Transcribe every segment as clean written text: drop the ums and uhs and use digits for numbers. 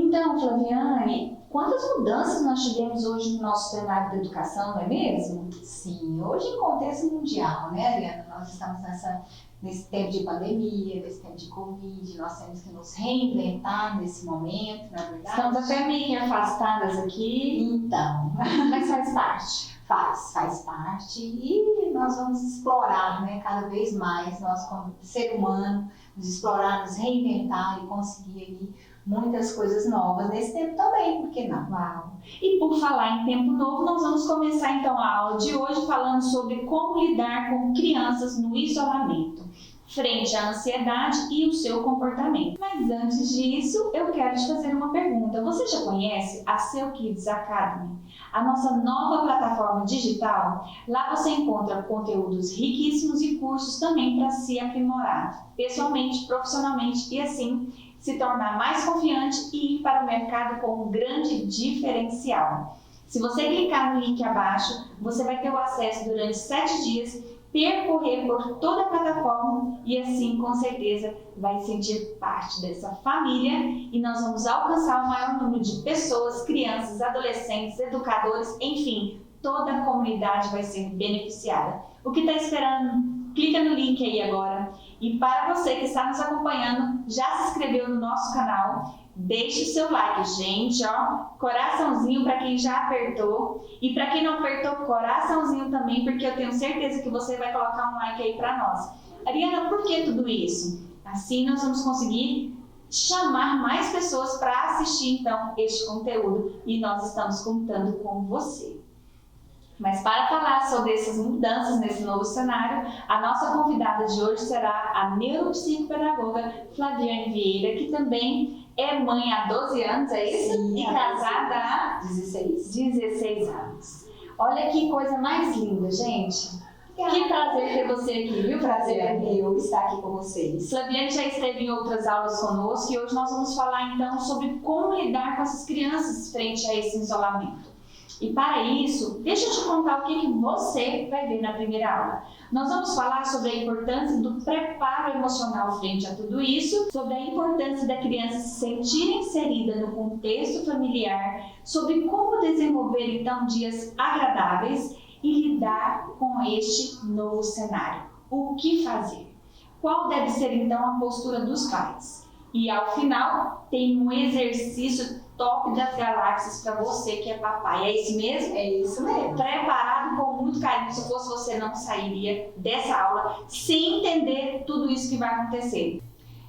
Então, Flaviane, quantas mudanças nós tivemos hoje no nosso cenário da educação, não é mesmo? Sim, hoje em contexto mundial, né, Ariana? Nós estamos nesse tempo de pandemia, nesse tempo de Covid, nós temos que nos reinventar nesse momento, na verdade. Estamos até meio que afastadas aqui. Então, Mas faz parte. faz parte e nós vamos explorar, né, cada vez mais, nós como ser humano, nos explorar, nos reinventar e conseguir aí muitas coisas novas nesse tempo também, por que não? Uau! E por falar em tempo novo, nós vamos começar então a aula de hoje falando sobre como lidar com crianças no isolamento, frente à ansiedade e o seu comportamento. Mas antes disso, eu quero te fazer uma pergunta. Você já conhece a Seu Kids Academy? A nossa nova plataforma digital? Lá você encontra conteúdos riquíssimos e cursos também para se aprimorar, pessoalmente, profissionalmente e assim se tornar mais confiante e ir para o mercado com um grande diferencial. Se você clicar no link abaixo, você vai ter o acesso durante 7 dias, percorrer por toda a plataforma e assim, com certeza, vai sentir parte dessa família e nós vamos alcançar o maior número de pessoas, crianças, adolescentes, educadores, enfim, toda a comunidade vai ser beneficiada. O que está esperando? Clica no link aí agora. E para você que está nos acompanhando, já se inscreveu no nosso canal, deixe o seu like, gente, ó, coraçãozinho para quem já apertou e para quem não apertou, coraçãozinho também, porque eu tenho certeza que você vai colocar um like aí para nós. Ariana, por que tudo isso? Assim nós vamos conseguir chamar mais pessoas para assistir então este conteúdo e nós estamos contando com você. Mas para falar sobre essas mudanças nesse novo cenário, a nossa convidada de hoje será a neuropsicopedagoga Flaviane Vieira, que também é mãe há 12 anos, é isso? Sim, e casada há 16 anos. Olha que coisa mais linda, gente. Que prazer ter você aqui, viu? Prazer é meu estar aqui com vocês. Flaviane já esteve em outras aulas conosco e hoje nós vamos falar então sobre como lidar com essas crianças frente a esse isolamento. E para isso, deixa eu te contar o que você vai ver na primeira aula. Nós vamos falar sobre a importância do preparo emocional frente a tudo isso, sobre a importância da criança se sentir inserida no contexto familiar, sobre como desenvolver então dias agradáveis e lidar com este novo cenário. O que fazer? Qual deve ser então a postura dos pais? E ao final, tem um exercício top das galáxias para você que é papai. É isso mesmo? É isso mesmo. Preparado com muito carinho. Se fosse você, não sairia dessa aula sem entender tudo isso que vai acontecer.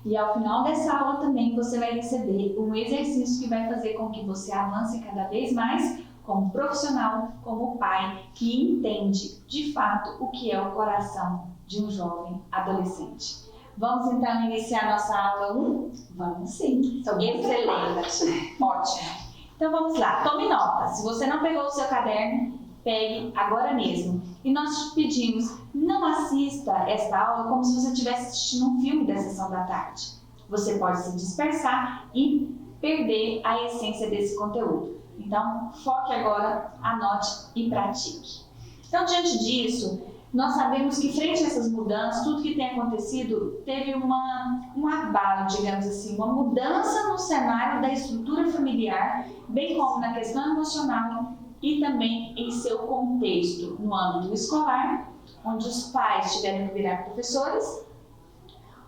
E ao final dessa aula também você vai receber um exercício que vai fazer com que você avance cada vez mais como profissional, como pai que entende de fato o que é o coração de um jovem adolescente. Vamos então iniciar nossa aula 1? Vamos sim. Excelente. Ótimo. Então vamos lá. Tome nota. Se você não pegou o seu caderno, pegue agora mesmo. E nós te pedimos, não assista esta aula como se você estivesse assistindo um filme da sessão da tarde. Você pode se dispersar e perder a essência desse conteúdo. Então, foque agora, anote e pratique. Então, diante disso, nós sabemos que frente a essas mudanças, tudo que tem acontecido teve um abalo, digamos assim, uma mudança no cenário da estrutura familiar, bem como na questão emocional e também em seu contexto no âmbito escolar, onde os pais tiveram que virar professores,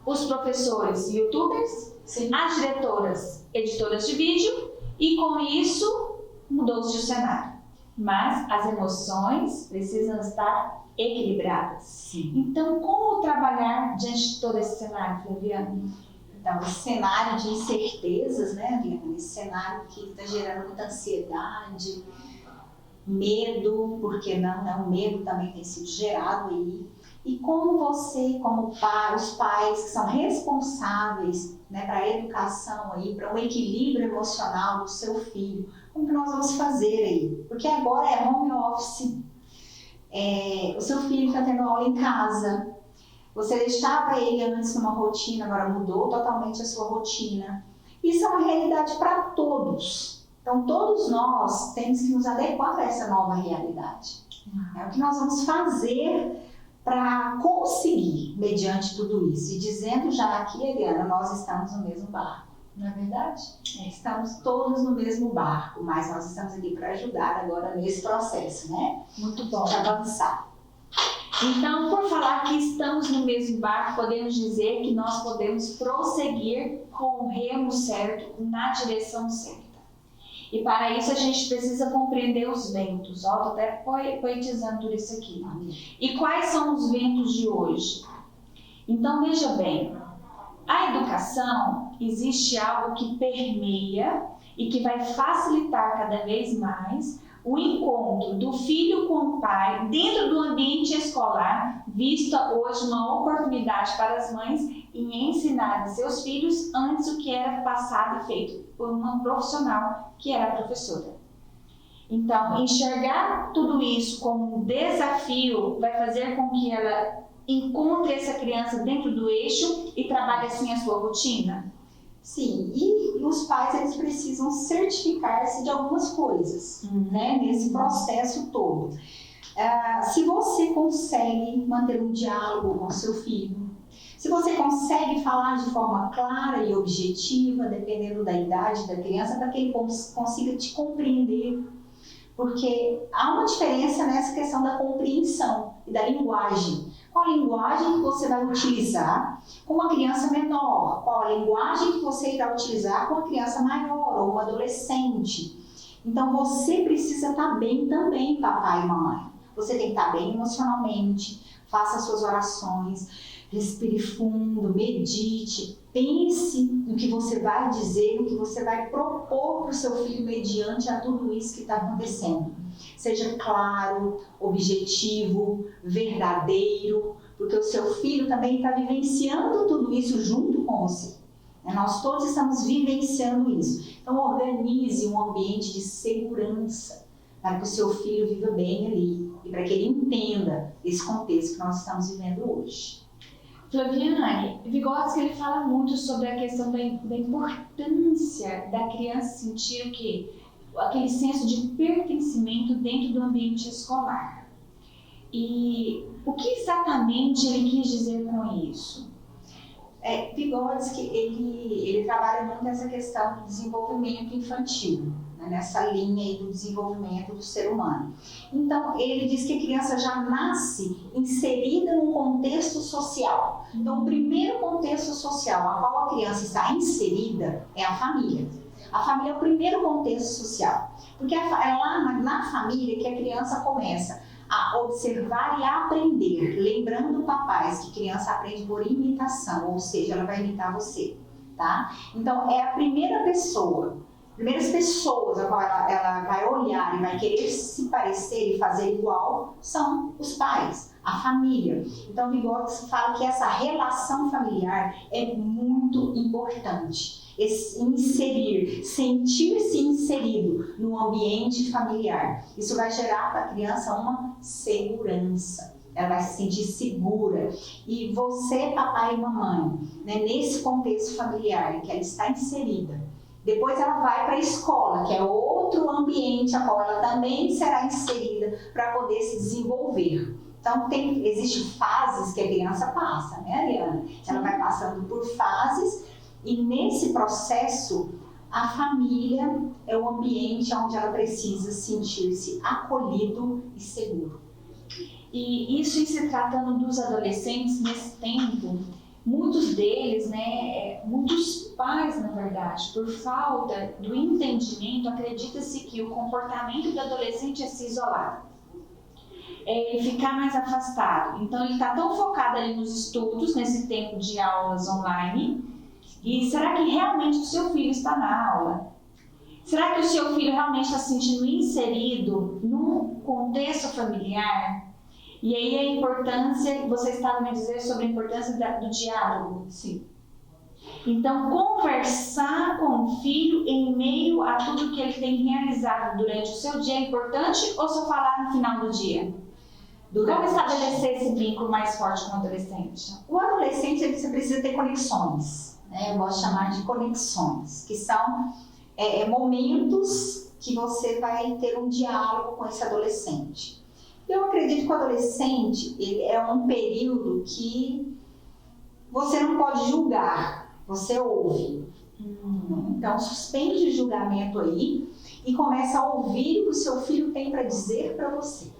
os professores youtubers, Sim. as diretoras editoras de vídeo e com isso mudou-se o cenário. Mas as emoções precisam estar equilibradas. Sim. Então, como trabalhar diante de todo esse cenário, Flaviane? Então, esse cenário de incertezas, né, Ariana? Esse cenário que está gerando muita ansiedade, medo, porque não, né? O medo também tem sido gerado aí. E como você, como pai, os pais que são responsáveis, né, para a educação aí, para um equilíbrio emocional do seu filho, como que nós vamos fazer aí? Porque agora é home office, o seu filho está tendo aula em casa, você deixava ele antes numa rotina, agora mudou totalmente a sua rotina. Isso é uma realidade para todos. Então, todos nós temos que nos adequar a essa nova realidade. É o que nós vamos fazer para conseguir, mediante tudo isso. E dizendo já aqui, Ariana, nós estamos no mesmo barco. Não é verdade? Estamos todos no mesmo barco, mas nós estamos aqui para ajudar agora nesse processo, né? Muito bom. De avançar. Então, por falar que estamos no mesmo barco, podemos dizer que nós podemos prosseguir com o remo certo, na direção certa. E para isso a gente precisa compreender os ventos. Ó, estou até poetizando tudo isso aqui. E quais são os ventos de hoje? Então, veja bem, a educação existe algo que permeia e que vai facilitar cada vez mais o encontro do filho com o pai dentro do ambiente escolar, vista hoje uma oportunidade para as mães em ensinar a seus filhos antes o que era passado e feito por uma profissional que era a professora. Então, enxergar tudo isso como um desafio vai fazer com que ela encontre essa criança dentro do eixo e trabalhe assim a sua rotina? Sim, e os pais eles precisam certificar-se de algumas coisas, né, nesse processo todo. Se você consegue manter um diálogo com seu filho, se você consegue falar de forma clara e objetiva, dependendo da idade da criança, para que ele consiga te compreender. Porque há uma diferença nessa questão da compreensão e da linguagem. Qual a linguagem que você vai utilizar com uma criança menor? Qual a linguagem que você irá utilizar com uma criança maior ou uma adolescente? Então você precisa estar bem também, papai e mamãe. Você tem que estar bem emocionalmente, faça suas orações, respire fundo, medite, pense no que você vai dizer, no que você vai propor para o seu filho mediante a tudo isso que está acontecendo. Seja claro, objetivo, verdadeiro, porque o seu filho também está vivenciando tudo isso junto com você. Nós todos estamos vivenciando isso. Então organize um ambiente de segurança para que o seu filho viva bem ali e para que ele entenda esse contexto que nós estamos vivendo hoje. Flaviane, Vygotsky ele fala muito sobre a questão da importância da criança sentir o quê? Aquele senso de pertencimento dentro do ambiente escolar. E o que exatamente ele quis dizer com isso? Vygotsky ele trabalha muito essa questão do desenvolvimento infantil, né, nessa linha aí do desenvolvimento do ser humano. Então, ele diz que a criança já nasce inserida num contexto social. Então, o primeiro contexto social a qual a criança está inserida é a família. A família é o primeiro contexto social, porque é lá na família que a criança começa a observar e a aprender, lembrando, papais, que criança aprende por imitação, ou seja, ela vai imitar você, tá? Então, é a primeiras pessoas a qual ela vai olhar e vai querer se parecer e fazer igual são os pais, a família. Então, Vygotsky fala que essa relação familiar é muito importante. Inserir, sentir-se inserido no ambiente familiar. Isso vai gerar para a criança uma segurança. Ela vai se sentir segura. E você, papai e mamãe, né, nesse contexto familiar em que ela está inserida, depois ela vai para a escola, que é outro ambiente a qual ela também será inserida para poder se desenvolver. Então, existem fases que a criança passa, né, Ariana? Ela vai passando por fases. E nesse processo, a família é o ambiente onde ela precisa sentir-se acolhido e seguro. E isso em se tratando dos adolescentes nesse tempo, muitos deles, né, muitos pais, na verdade, por falta do entendimento, acredita-se que o comportamento do adolescente é se isolar. Ele ficar mais afastado. Então, ele está tão focado ali nos estudos, nesse tempo de aulas online. E será que realmente o seu filho está na aula? Será que o seu filho realmente está se sentindo inserido num contexto familiar? E aí a importância, você estava me dizendo sobre a importância do diálogo. Sim. Então, conversar com o filho em meio a tudo que ele tem realizado durante o seu dia é importante ou só falar no final do dia? Como estabelecer esse vínculo mais forte com o adolescente? O adolescente você precisa ter conexões. Eu gosto de chamar de conexões, que são momentos que você vai ter um diálogo com esse adolescente. Eu acredito que o adolescente ele é um período que você não pode julgar, você ouve. Então, suspende o julgamento aí e começa a ouvir o que o seu filho tem para dizer para você.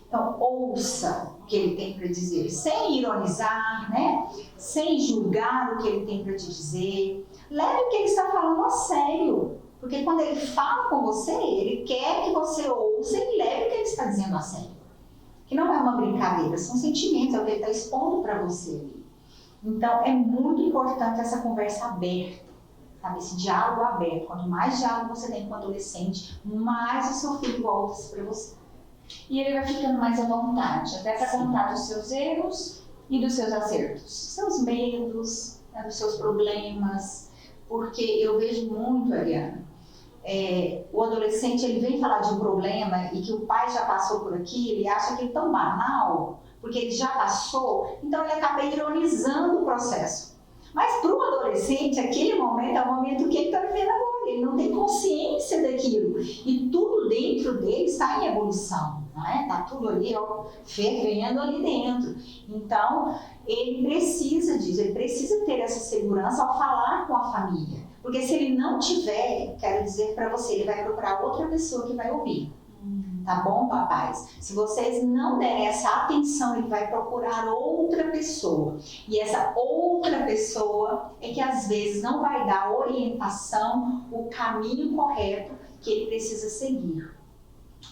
Então, ouça o que ele tem para dizer, sem ironizar, né? Sem julgar o que ele tem para te dizer. Leve o que ele está falando a sério, porque quando ele fala com você, ele quer que você ouça e leve o que ele está dizendo a sério. Que não é uma brincadeira, são sentimentos, é o que ele está expondo para você ali. Então, é muito importante essa conversa aberta. Sabe, esse diálogo aberto. Quanto mais diálogo você tem com o adolescente, mais o seu filho volta para você. E ele vai ficando mais à vontade, até para contar dos seus erros e dos seus acertos. Dos seus medos, né, dos seus problemas. Porque eu vejo muito, Ariana, o adolescente ele vem falar de um problema e que o pai já passou por aquilo, ele acha que é tão banal, porque ele já passou, então ele acaba ironizando o processo. Mas para o adolescente, aquele momento é o momento que ele está vivendo agora, ele não tem consciência daquilo. E tudo dentro dele está em evolução, não é? Está tudo ali, ó, fervendo ali dentro. Então, ele precisa disso, ele precisa ter essa segurança ao falar com a família. Porque se ele não tiver, quero dizer para você, ele vai procurar outra pessoa que vai ouvir. Tá bom, papais? Se vocês não derem essa atenção, ele vai procurar outra pessoa. E essa outra pessoa é que às vezes não vai dar a orientação, o caminho correto que ele precisa seguir.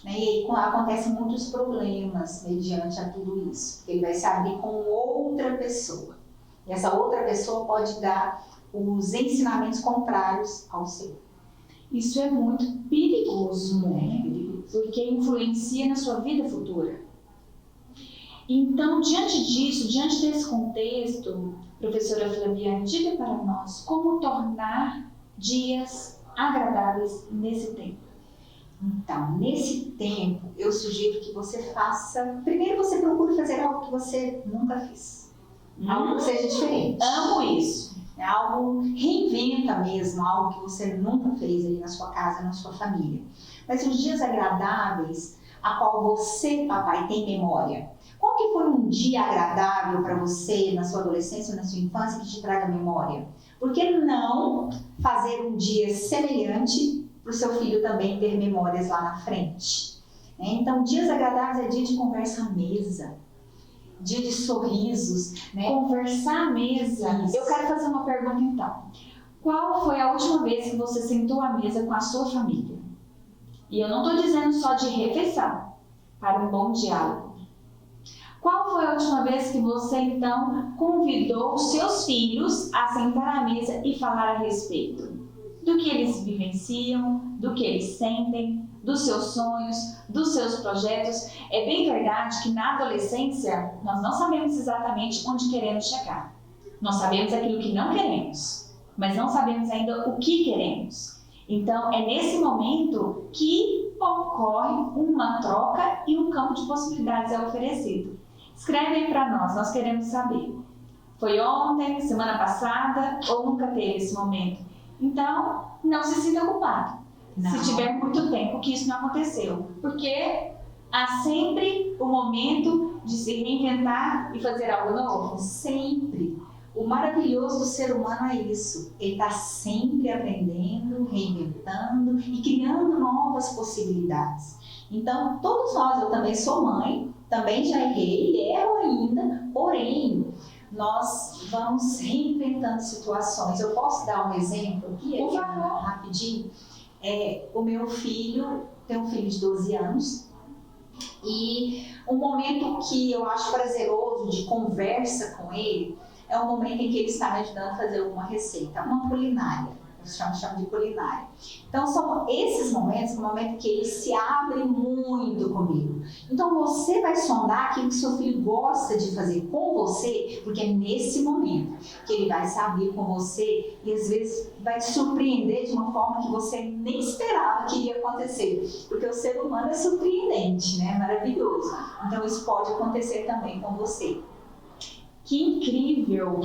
E aí acontecem muitos problemas mediante a tudo isso. Ele vai se abrir com outra pessoa. E essa outra pessoa pode dar os ensinamentos contrários ao seu. Isso é muito perigoso, né? Porque influencia na sua vida futura. Então, diante disso, diante desse contexto, professora Flaviane, diga para nós como tornar dias agradáveis nesse tempo. Então, nesse tempo, eu sugiro que você faça... Primeiro, você procure fazer algo que você nunca fez. Algo que seja diferente. Amo isso. É algo, reinventa mesmo, algo que você nunca fez aí na sua casa, na sua família. Mas os dias agradáveis, a qual você, papai, tem memória. Qual que foi um dia agradável para você, na sua adolescência, na sua infância, que te traga memória? Por que não fazer um dia semelhante para o seu filho também ter memórias lá na frente? Então, dias agradáveis é dia de conversa à mesa. Dia de sorrisos, né? Conversar à mesa. Isso. Eu quero fazer uma pergunta então. Qual foi a última vez que você sentou à mesa com a sua família? E eu não estou dizendo só de refeição, para um bom diálogo. Qual foi a última vez que você então convidou os seus filhos a sentar à mesa e falar a respeito do que eles vivenciam, do que eles sentem, dos seus sonhos, dos seus projetos? É bem verdade que na adolescência nós não sabemos exatamente onde queremos chegar. Nós sabemos aquilo que não queremos, mas não sabemos ainda o que queremos. Então é nesse momento que ocorre uma troca e um campo de possibilidades é oferecido. Escreve aí para nós queremos saber. Foi ontem, semana passada ou nunca teve esse momento? Então, não se sinta culpado. Não. Se tiver muito tempo que isso não aconteceu. Porque há sempre o momento de se reinventar e fazer algo novo. Sempre. O maravilhoso do ser humano é isso. Ele está sempre aprendendo, reinventando e criando novas possibilidades. Então, todos nós, eu também sou mãe, também já errei, erro ainda, porém, nós vamos reinventando situações. Eu posso dar um exemplo aqui, rapidinho? O meu filho, tem um filho de 12 anos, e um momento que eu acho prazeroso de conversa com ele é o momento em que ele está me ajudando a fazer alguma receita, uma culinária. Eu chamo de culinária. Então, são esses momentos, o momento que ele se abre muito comigo. Então, você vai sondar aquilo que seu filho gosta de fazer com você, porque é nesse momento que ele vai se abrir com você e, às vezes, vai te surpreender de uma forma que você nem esperava que iria acontecer. Porque o ser humano é surpreendente, né? Maravilhoso. Então, isso pode acontecer também com você. Que incrível!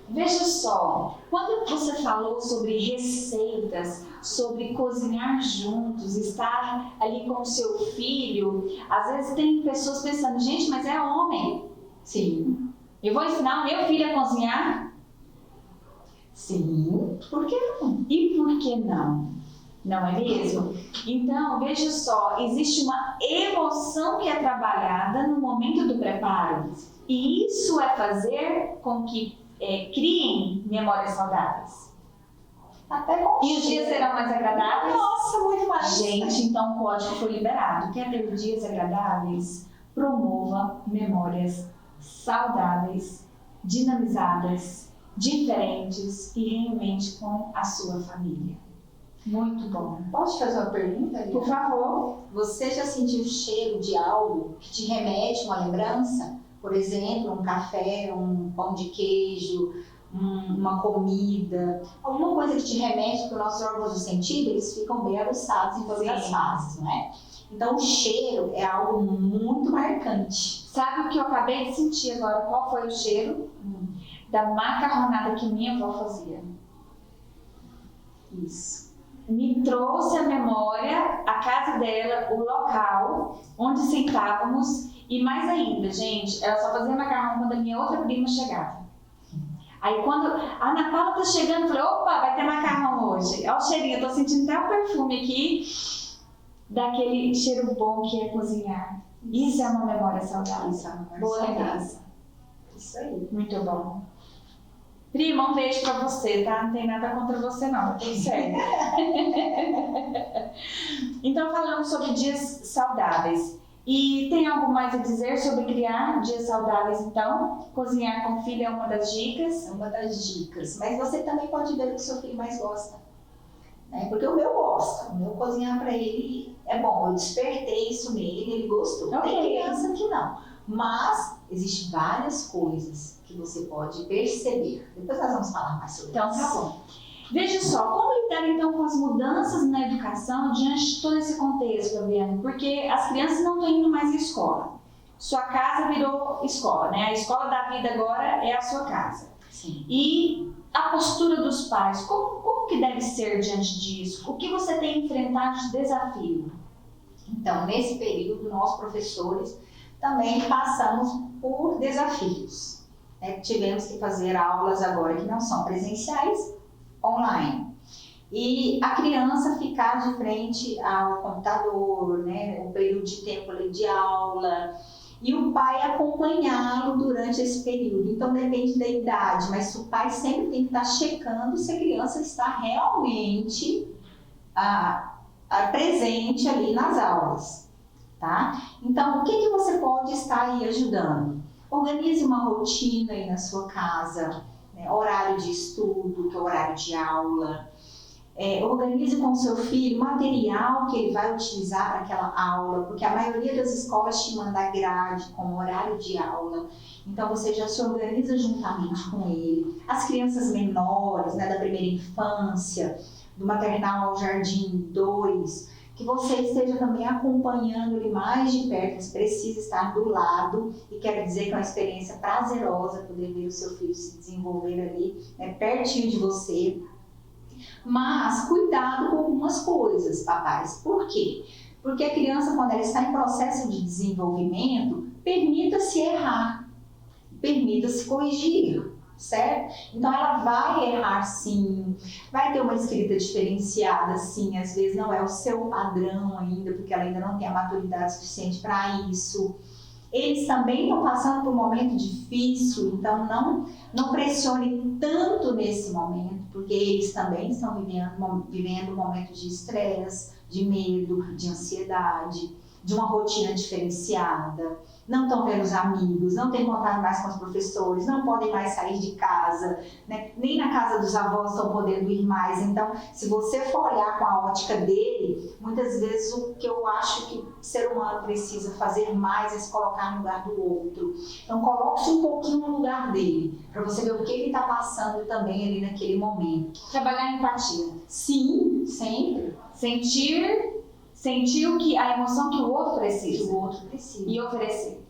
Veja só, quando você falou sobre receitas, sobre cozinhar juntos, estar ali com o seu filho, às vezes tem pessoas pensando, gente, mas é homem. Sim. Eu vou ensinar o meu filho a cozinhar? Sim, por que não? E por que não? Não é mesmo? Então, veja só, existe uma emoção que é trabalhada no momento do preparo. E isso é fazer com que criem memórias saudáveis. Até com E os dias serão mais agradáveis? Nossa, muito mais. Gente, então o código foi liberado. Quer ter dias agradáveis? Promova memórias saudáveis, dinamizadas, diferentes e reinvente com a sua família. Muito bom. Posso te fazer uma pergunta, Lívia? Por favor. Você já sentiu o cheiro de algo que te remete a uma lembrança? Por exemplo, um café, um pão de queijo, uma comida, alguma coisa que te remete, porque os nossos órgãos de sentido, eles ficam bem aguçados em todas as fases, não é? Então, o cheiro é algo muito marcante. Sabe o que eu acabei de sentir agora? Qual foi o cheiro? Da macarronada que minha avó fazia. Isso. Me trouxe à memória a casa dela, o local onde sentávamos e mais ainda, gente, ela só fazia macarrão quando a minha outra prima chegava. Aí quando a Ana Paula tá chegando, eu falei, opa, vai ter macarrão hoje. Olha o cheirinho, eu tô sentindo até o perfume aqui daquele cheiro bom que é cozinhar. Isso é uma memória saudável. Isso é uma memória Boa saudável. lembrança. Isso aí. Muito bom. Prima, um beijo pra você, tá? Não tem nada contra você não, tá tudo certo. Então falamos sobre dias saudáveis. E tem algo mais a dizer sobre criar dias saudáveis, então? Cozinhar com o filho é uma das dicas? É uma das dicas. Mas você também pode ver o que o seu filho mais gosta. Né? Porque o meu gosta. O meu cozinhar para ele é bom. Eu despertei isso nele, ele gostou. Ok. Tem criança que não. Mas existem várias coisas que você pode perceber. Depois nós vamos falar mais sobre Então isso. tá bom. Veja só, como lidar então com as mudanças na educação diante de todo esse contexto, Fabiana? Porque as crianças não estão indo mais à escola. Sua casa virou escola, né? A escola da vida agora é a sua casa. Sim. E a postura dos pais, como que deve ser diante disso? O que você tem enfrentado de desafio? Então, nesse período, nós professores também passamos por desafios. Né? Tivemos que fazer aulas agora que não são presenciais, online. E a criança ficar de frente ao computador, né? O período de tempo ali de aula, e o pai acompanhá-lo durante esse período. Então depende da idade, mas o pai sempre tem que estar checando se a criança está realmente presente ali nas aulas, tá? Então o que você pode estar aí ajudando? Organize uma rotina aí na sua casa, né? Horário de estudo, que é o horário de aula. Organize com o seu filho o material que ele vai utilizar para aquela aula, porque a maioria das escolas te manda a grade com o horário de aula, então você já se organiza juntamente com ele. As crianças menores, né, da primeira infância, do maternal ao jardim 2, que você esteja também acompanhando ele mais de perto, você precisa estar do lado, e quero dizer que é uma experiência prazerosa poder ver o seu filho se desenvolver ali, né, pertinho de você. Mas cuidado com algumas coisas, papais. Por quê? Porque a criança, quando ela está em processo de desenvolvimento, permita-se errar, permita-se corrigir, certo? Então ela vai errar sim, vai ter uma escrita diferenciada sim, às vezes não é o seu padrão ainda, porque ela ainda não tem a maturidade suficiente para isso. Eles também estão passando por um momento difícil, então não pressione tanto nesse momento, porque eles também estão vivendo um momento de estresse, de medo, de ansiedade, de uma rotina diferenciada, não estão vendo os amigos, não têm contato mais com os professores, não podem mais sair de casa, né? Nem na casa dos avós estão podendo ir mais. Então, se você for olhar com a ótica dele, muitas vezes o que eu acho que o ser humano precisa fazer mais é se colocar no lugar do outro. Então, coloque-se um pouquinho no lugar dele, para você ver o que ele está passando também ali naquele momento. Trabalhar a empatia. Sim, sempre. Sentir a emoção que o outro precisa. Que o outro precisa. E oferecer.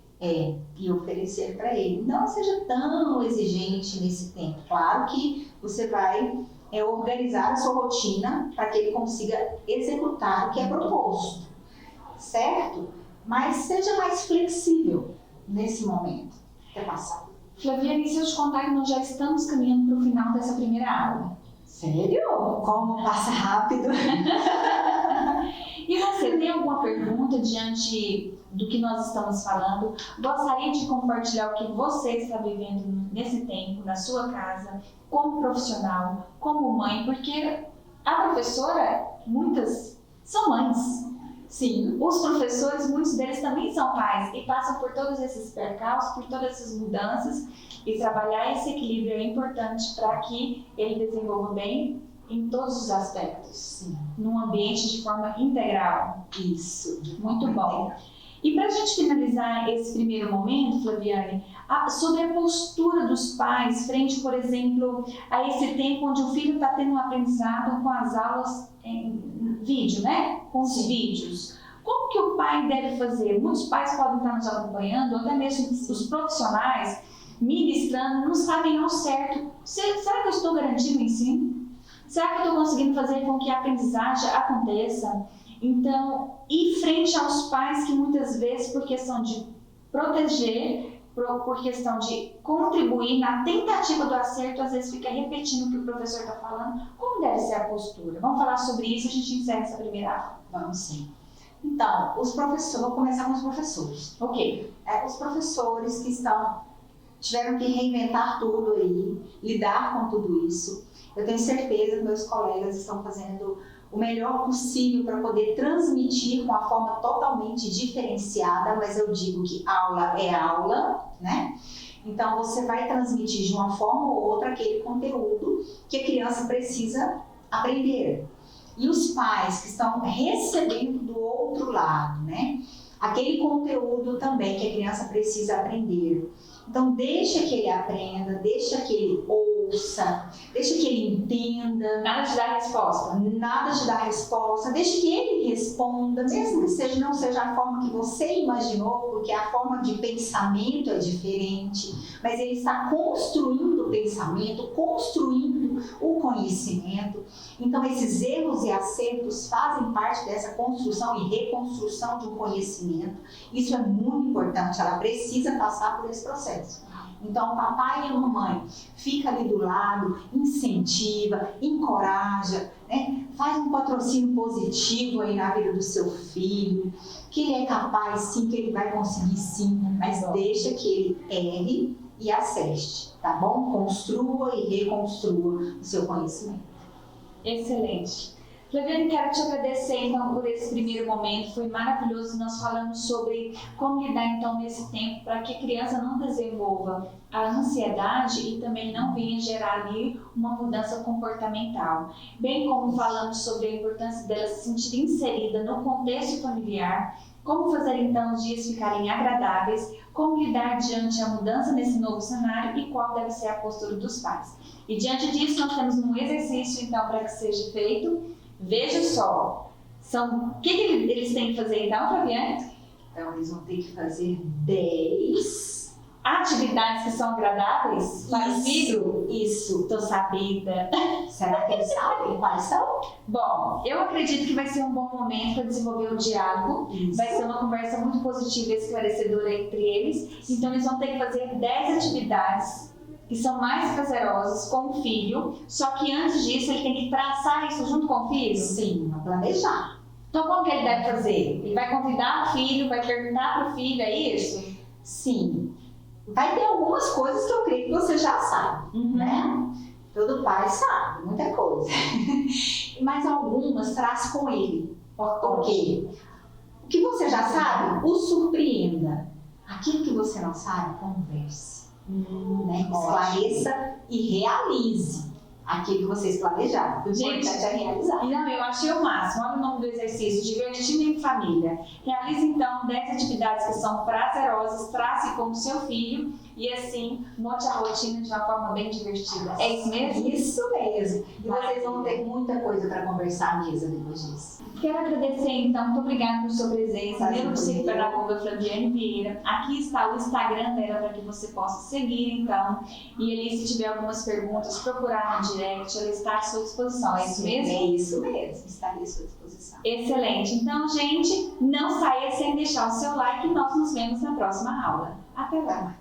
E oferecer para ele. Não seja tão exigente nesse tempo. Claro que você vai organizar a sua rotina para que ele consiga executar o que é proposto, certo? Mas seja mais flexível nesse momento. Quer passar? Flaviane, se eu te contar que nós já estamos caminhando para o final dessa primeira aula. Sério? Como passa rápido? E você tem alguma pergunta diante do que nós estamos falando? Gostaria de compartilhar o que você está vivendo nesse tempo, na sua casa, como profissional, como mãe, porque a professora, muitas são mães. Sim. Os professores, muitos deles também são pais e passam por todos esses percalços, por todas essas mudanças, e trabalhar esse equilíbrio é importante para que ele desenvolva bem em todos os aspectos. Sim. Num ambiente de forma integral. Isso. Muito bom. E para a gente finalizar esse primeiro momento, Flaviane, sobre a postura dos pais frente, por exemplo, a esse tempo onde o filho está tendo um aprendizado com as aulas em vídeo, né? Com os vídeos. Como que o pai deve fazer? Muitos pais podem estar nos acompanhando, ou até mesmo os profissionais ministrando, não sabem ao certo. Será que eu estou garantindo o ensino? Será que eu estou conseguindo fazer com que a aprendizagem aconteça? Então, ir frente aos pais que muitas vezes, por questão de proteger, por questão de contribuir na tentativa do acerto, às vezes fica repetindo o que o professor está falando. Como deve ser a postura? Vamos falar sobre isso e a gente encerra essa primeira aula. Vamos sim. Então, os professores, vou começar com os professores. Ok. Os professores que tiveram que reinventar tudo aí, lidar com tudo isso. Eu tenho certeza que meus colegas estão fazendo o melhor possível para poder transmitir com uma forma totalmente diferenciada, mas eu digo que aula é aula, né? Então você vai transmitir de uma forma ou outra aquele conteúdo que a criança precisa aprender. E os pais que estão recebendo do outro lado, né? Aquele conteúdo também que a criança precisa aprender. Então deixa que ele aprenda, deixa que ele ouça, deixa que ele entenda. Nada de dar resposta. Nada de dar resposta, deixa que ele responda, mesmo que não seja a forma que você imaginou, porque a forma de pensamento é diferente, mas ele está construindo o pensamento, construindo o conhecimento. Então esses erros e acertos fazem parte dessa construção e reconstrução de um conhecimento. Isso é muito importante, ela precisa passar por esse processo. Então, o papai e a mamãe fica ali do lado, incentiva, encoraja, né? Faz um patrocínio positivo aí na vida do seu filho, que ele é capaz sim, que ele vai conseguir sim, mas deixa que ele erre e acerte, tá bom? Construa e reconstrua o seu conhecimento. Excelente. Flaviane, quero te agradecer então por esse primeiro momento, foi maravilhoso. Nós falamos sobre como lidar então nesse tempo para que a criança não desenvolva a ansiedade e também não venha gerar ali uma mudança comportamental. Bem como falamos sobre a importância dela se sentir inserida no contexto familiar, como fazer então os dias ficarem agradáveis, como lidar diante a mudança nesse novo cenário e qual deve ser a postura dos pais. E diante disso nós temos um exercício então para que seja feito. Veja só, o que eles têm que fazer então, Flaviane? Então eles vão ter que fazer 10 atividades que são agradáveis para o filho? Isso. Tô sabida. Será que eles sabem quais são? Bom, eu acredito que vai ser um bom momento para desenvolver o diálogo. Isso. Vai ser uma conversa muito positiva e esclarecedora entre eles. Então eles vão ter que fazer 10 atividades que são mais prazerosas com o filho, só que antes disso ele tem que traçar isso junto com o filho? Sim, planejar. Então como que ele deve fazer? Ele vai convidar o filho, vai perguntar para o filho, é isso? Sim. Vai ter algumas coisas que eu creio que você já sabe, né? Todo pai sabe, muita coisa. Mas algumas traz com ele. Por quê? O que você já sabe, o surpreenda. Aquilo que você não sabe, converse. Né? Esclareça e realize aquilo que vocês planejaram. O importante é realizar. Não, eu achei o máximo. Olha o nome do exercício: divertindo em família. Realize então 10 atividades que são prazerosas, trace com o seu filho e assim monte a rotina de uma forma bem divertida. É isso mesmo? Isso mesmo. E vocês vão ter muita coisa para conversar à mesa depois disso. Quero agradecer então, muito obrigada por sua presença, neuropsicopedagoga Flaviane Vieira. Aqui está o Instagram dela para que você possa seguir então. E ali, se tiver algumas perguntas, procurar no direct, ela está à sua disposição. É isso mesmo? É isso mesmo, está à sua disposição. Excelente. Então, gente, não saia sem deixar o seu like e nós nos vemos na próxima aula. Até lá.